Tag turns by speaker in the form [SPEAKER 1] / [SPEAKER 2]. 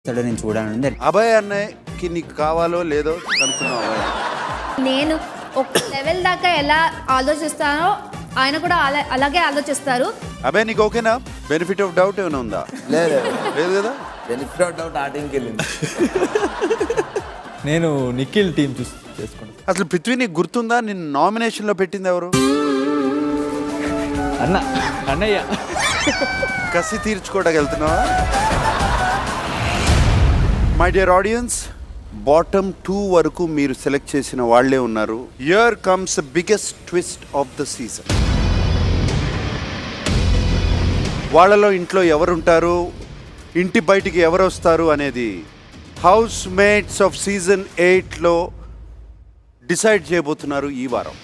[SPEAKER 1] నేను చూడాలని.
[SPEAKER 2] అభయ్ అన్నయ్యకి నీకు కావాలో లేదో కనుక్కున్నావు అభయ్.
[SPEAKER 3] నేను ఒక లెవెల్ దాకా ఎలా ఆలోచిస్తానో ఆయన కూడా అలాగే ఆలోచిస్తారు.
[SPEAKER 2] అభయ్ నీకు ఓకేనా? బెనిఫిట్ ఆఫ్ డౌట్ ఏమైనా ఉందా?
[SPEAKER 1] లేదు
[SPEAKER 2] లేదు కదా.
[SPEAKER 1] బెనిఫిట్ ఆఫ్ డౌట్ ఆ టీంకి వెళ్ళింది.
[SPEAKER 4] నేను నిఖిల్ టీం చూసి చేసుకుంటాను.
[SPEAKER 2] అసలు పృథ్వీ నీకు గుర్తుందా? నిన్ను నామినేషన్లో పెట్టింది ఎవరు?
[SPEAKER 4] అన్నయ్య.
[SPEAKER 2] కసి తీర్చుకోవడానికి వెళ్తున్నావా? మై డియర్ ఆడియన్స్, బాటమ్ 2 వరకు మీరు సెలెక్ట్ చేసిన వాళ్ళే ఉన్నారు. Here comes the biggest twist of the season. వాళ్ళలో ఇంట్లో ఎవరుంటారు, ఇంటి బయటికి ఎవరు వస్తారు అనేది హౌస్ మేట్స్ ఆఫ్ సీజన్ 8లో డిసైడ్ చేయబోతున్నారు ఈ వారం.